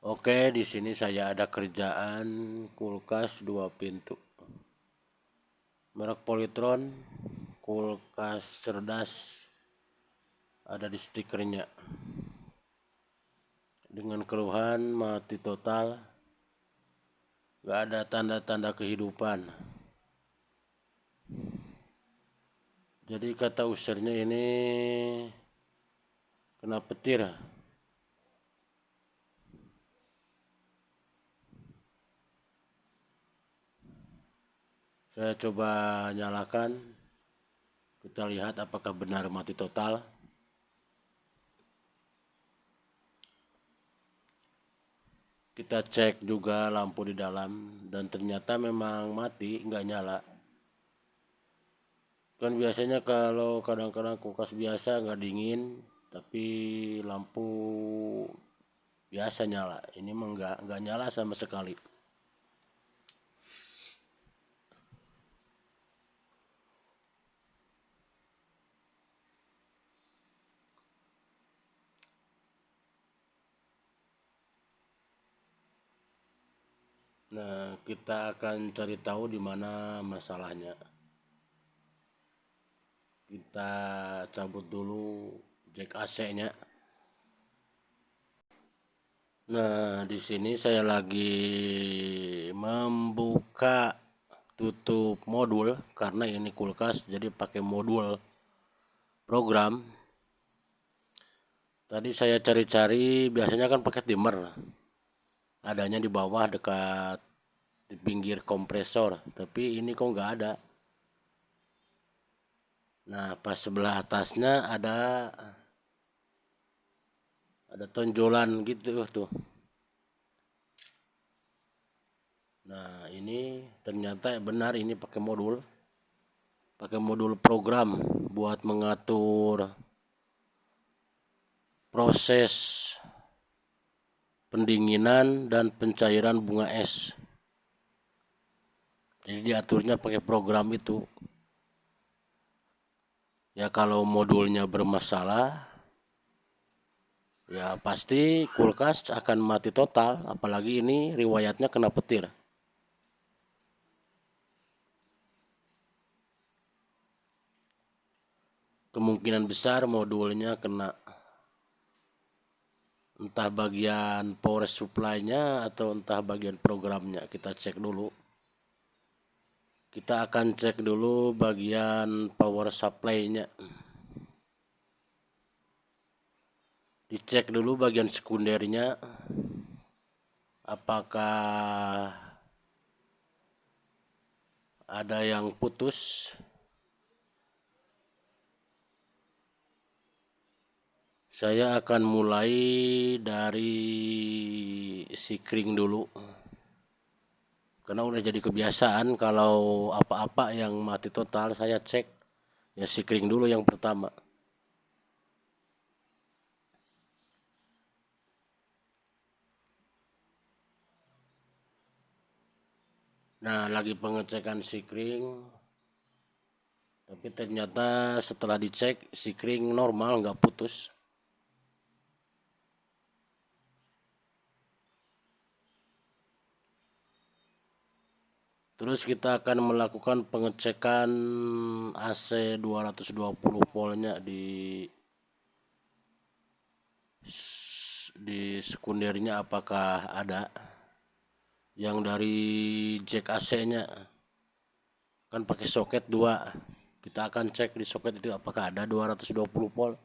Oke, di sini saya ada kerjaan kulkas 2 pintu. Merek Polytron, kulkas cerdas, ada di stikernya. Dengan keluhan mati total, gak ada tanda-tanda kehidupan. Jadi kata usernya ini kena petir. Saya coba nyalakan, kita lihat apakah benar mati total. Kita cek juga lampu di dalam dan ternyata memang mati, nggak nyala. Kan biasanya kalau kadang-kadang kulkas biasa nggak dingin, tapi lampu biasa nyala. Ini mah nggak nyala sama sekali. Nah, kita akan cari tahu di mana masalahnya. Kita cabut dulu jack AC-nya. Nah, di sini saya lagi membuka tutup modul karena ini kulkas jadi pakai modul program. Tadi saya cari-cari, biasanya kan pakai dimmer. Adanya di bawah dekat di pinggir kompresor, tapi ini kok nggak ada. Nah, pas sebelah atasnya ada tonjolan gitu tuh. Nah, ini ternyata benar ini pakai modul program buat mengatur proses pendinginan dan pencairan bunga es. Jadi diaturnya pakai program itu. Ya kalau modulnya bermasalah, ya pasti kulkas akan mati total, apalagi ini riwayatnya kena petir. Kemungkinan besar modulnya kena, entah bagian power supply-nya atau entah bagian programnya. Kita cek dulu. Kita akan cek dulu bagian power supply-nya. Dicek dulu bagian sekundernya, apakah ada yang putus. Saya akan mulai dari sikring dulu. Karena udah jadi kebiasaan kalau apa-apa yang mati total saya cek. Ya sikring dulu yang pertama. Nah, lagi pengecekan sikring. Tapi ternyata setelah dicek sikring normal, nggak putus. Terus kita akan melakukan pengecekan AC 220 voltnya di sekundernya apakah ada. Yang dari jack AC-nya kan pakai soket 2. Kita akan cek di soket itu apakah ada 220 volt.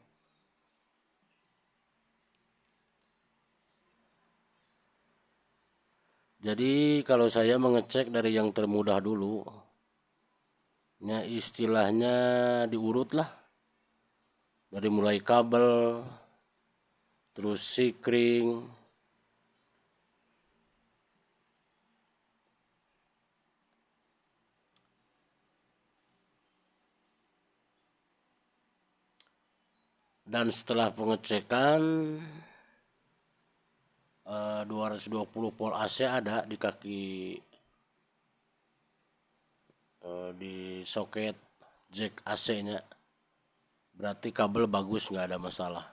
Jadi kalau saya mengecek dari yang termudah dulu, ya istilahnya diurut lah. Dari mulai kabel, terus sikring, dan setelah pengecekan 220 volt AC ada di kaki di soket jack AC-nya. Berarti kabel bagus, nggak ada masalah.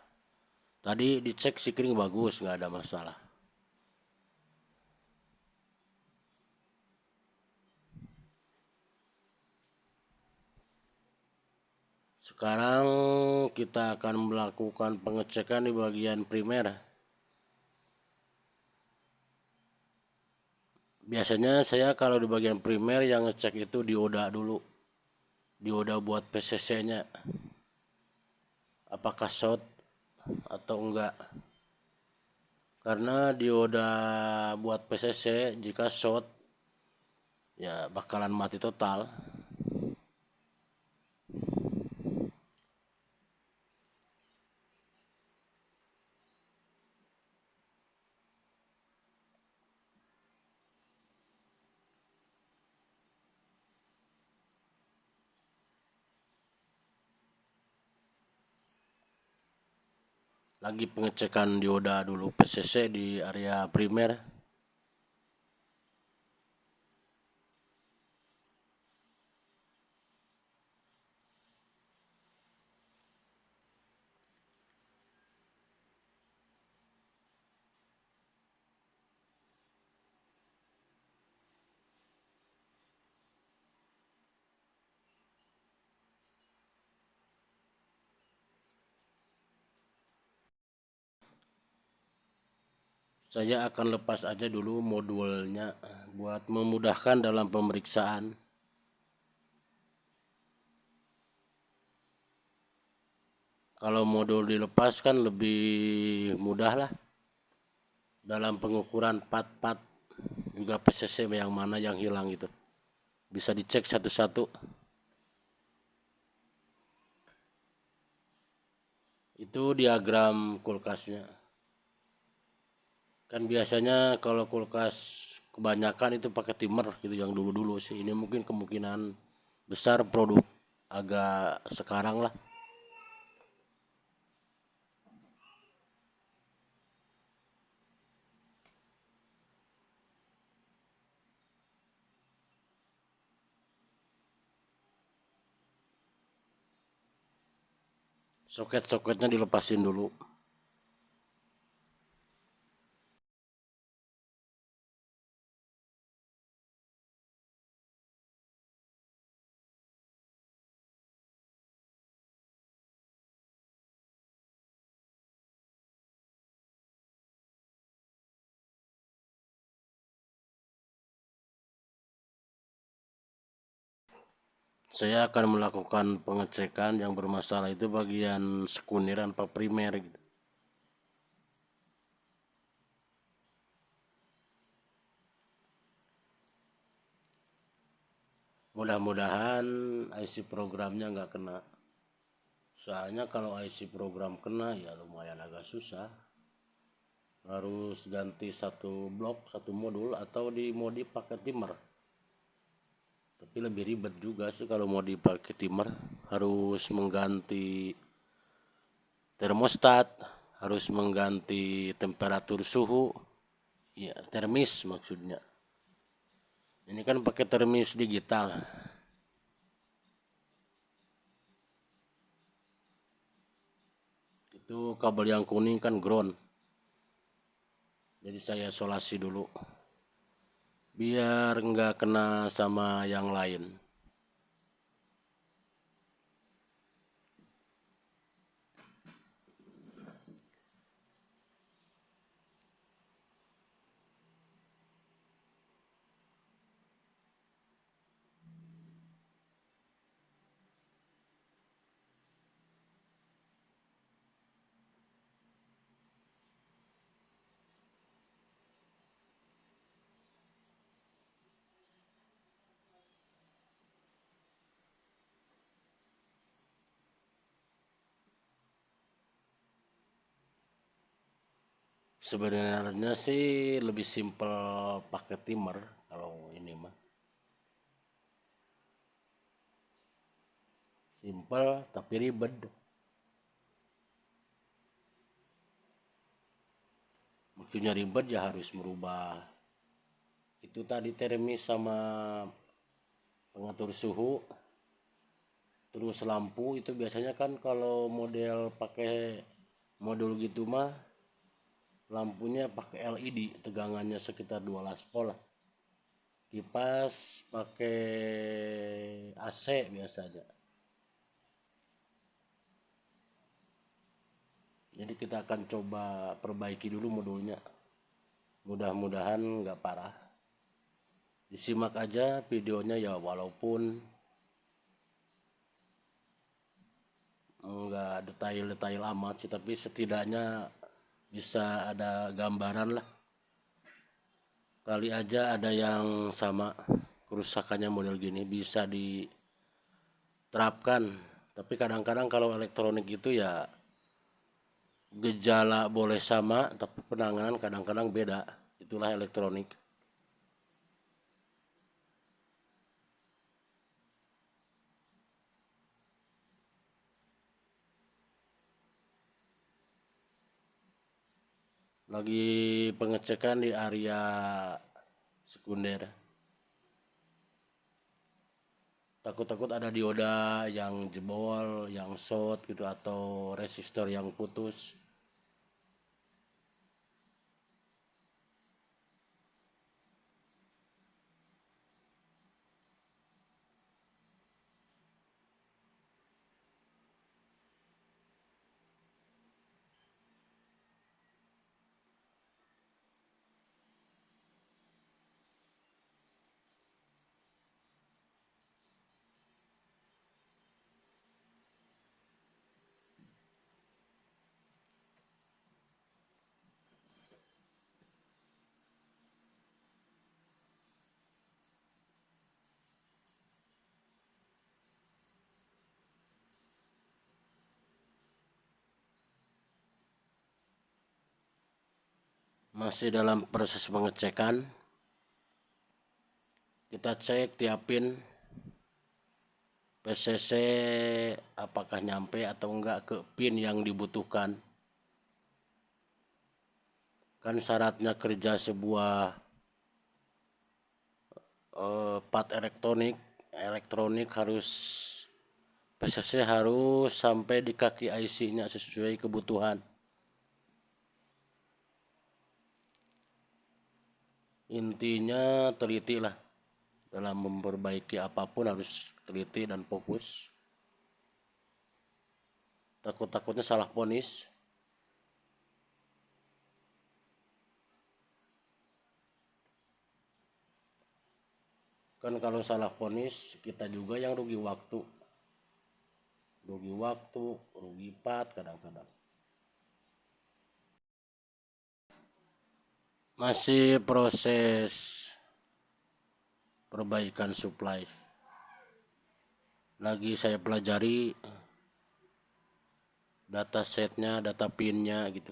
Tadi dicek sikring bagus, nggak ada masalah. Sekarang kita akan melakukan pengecekan di bagian primer. Biasanya saya kalau di bagian primer yang ngecek itu dioda dulu. Dioda buat PCC-nya. Apakah short atau enggak. Karena dioda buat PCC jika short ya bakalan mati total. Lagi pengecekan dioda dulu PCC di area primer. Saya akan lepas aja dulu modulnya buat memudahkan dalam pemeriksaan. Kalau modul dilepas kan lebih mudah lah dalam pengukuran part-part, juga PCC yang mana yang hilang gitu. Bisa dicek satu-satu. Itu diagram kulkasnya. Kan biasanya kalau kulkas kebanyakan itu pakai timer gitu yang dulu-dulu sih. Ini mungkin kemungkinan besar produk agak sekarang lah. Soket-soketnya dilepasin dulu. Saya akan melakukan pengecekan yang bermasalah itu bagian sekuniran apa primer gitu. Mudah-mudahan IC programnya nggak kena. Soalnya kalau IC program kena ya lumayan agak susah. Harus ganti satu blok, satu modul atau dimodif pakai timer. Tapi lebih ribet juga sih kalau mau dipakai timer. Harus mengganti termostat, harus mengganti temperatur suhu, ya termis maksudnya. Ini kan pakai termis digital. Itu kabel yang kuning kan ground. Jadi saya isolasi dulu. Biar nggak kena sama yang lain. Sebenarnya sih lebih simpel pakai timer kalau ini mah. Simpel tapi ribet. Maksudnya ribet ya harus merubah itu tadi termis sama pengatur suhu. Terus lampu itu biasanya kan kalau model pakai modul gitu mah lampunya pakai LED, tegangannya sekitar 12 volt lah. Kipas pakai AC biasanya. Jadi kita akan coba perbaiki dulu modulnya, mudah-mudahan nggak parah. Disimak aja videonya ya, walaupun nggak detail-detail amat sih, tapi setidaknya bisa ada gambaran lah. Kali aja ada yang sama kerusakannya model gini bisa diterapkan. Tapi kadang-kadang kalau elektronik itu ya gejala boleh sama tapi penanganan kadang-kadang beda. Itulah elektronik. Lagi pengecekan di area sekunder. Takut-takut ada dioda yang jebol, yang short gitu, atau resistor yang putus. Masih dalam proses pengecekan. Kita cek tiap pin PCC apakah nyampe atau enggak ke pin yang dibutuhkan. Kan syaratnya kerja sebuah part elektronik harus PCC harus sampai di kaki IC-nya sesuai kebutuhan. Intinya teliti lah, dalam memperbaiki apapun harus teliti dan fokus. Takut-takutnya salah ponis. Kan kalau salah ponis kita juga yang rugi waktu, rugi part kadang-kadang. Masih proses perbaikan supply. Lagi saya pelajari data setnya, data pinnya gitu.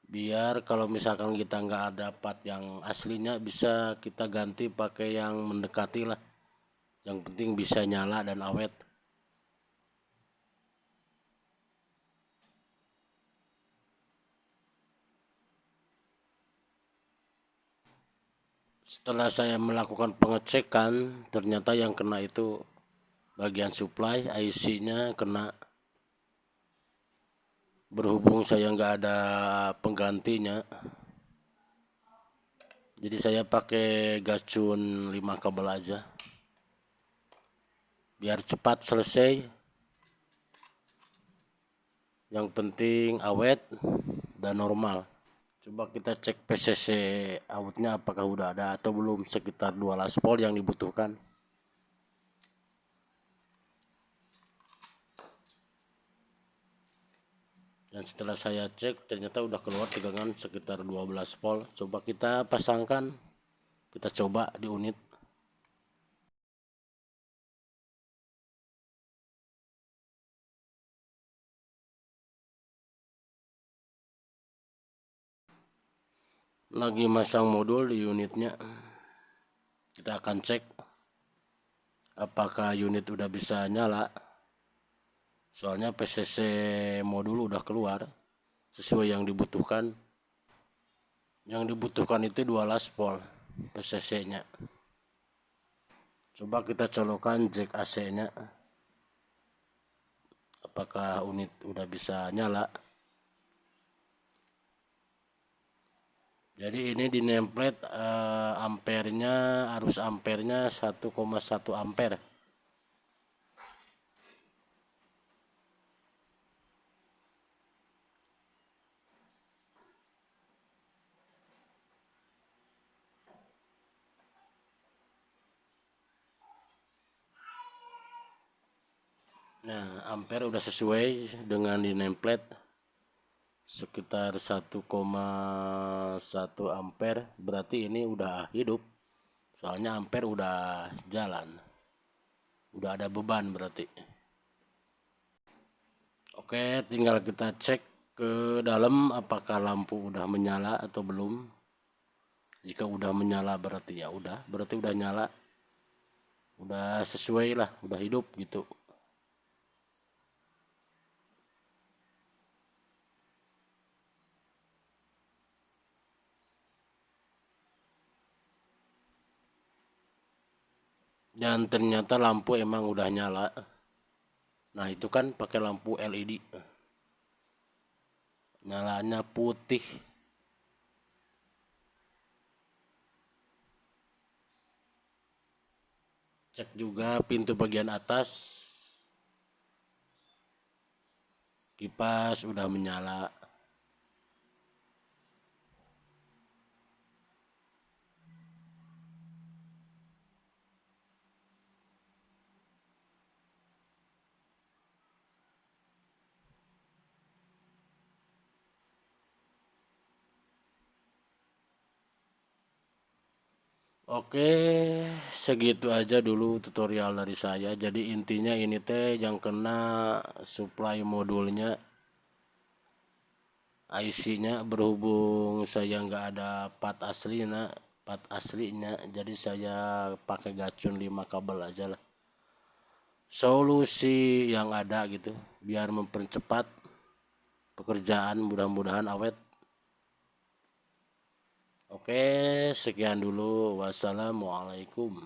Biar kalau misalkan kita nggak ada part yang aslinya bisa kita ganti pakai yang mendekati lah. Yang penting bisa nyala dan awet. Setelah saya melakukan pengecekan, ternyata yang kena itu bagian supply, IC-nya kena. Berhubung saya nggak ada penggantinya, jadi saya pakai gacun 5 kabel aja. Biar cepat selesai. Yang penting awet dan normal. Coba kita cek PCC outnya apakah udah ada atau belum, sekitar 2 laspol yang dibutuhkan. Dan setelah saya cek ternyata udah keluar tegangan sekitar 12 volt. Coba kita pasangkan, kita coba di unit. Lagi masang modul di unitnya. Kita akan cek apakah unit udah bisa nyala. Soalnya PCC modul udah keluar sesuai yang dibutuhkan. Yang dibutuhkan itu 2 laspol PCC-nya. Coba kita colokan jack AC-nya. Apakah unit udah bisa nyala. Jadi ini di nameplate ampernya, arus ampernya 1,1 ampere. Nah, ampere udah sesuai dengan di nameplate sekitar 1,1 ampere, berarti ini udah hidup. Soalnya ampere udah jalan. Udah ada beban berarti. Oke, tinggal kita cek ke dalam apakah lampu udah menyala atau belum. Jika udah menyala berarti ya udah, berarti udah nyala. Udah sesuai lah, udah hidup gitu. Dan ternyata lampu emang udah nyala. Nah, itu kan pakai lampu LED. Nyalanya putih. Cek juga pintu bagian atas. Kipas udah menyala. Oke, segitu aja dulu tutorial dari saya. Jadi intinya ini teh yang kena supply modulnya, IC-nya, berhubung saya nggak ada part aslinya, jadi saya pakai gacun 5 kabel aja lah. Solusi yang ada gitu, biar mempercepat pekerjaan, mudah-mudahan awet. Oke, sekian dulu. Wassalamualaikum.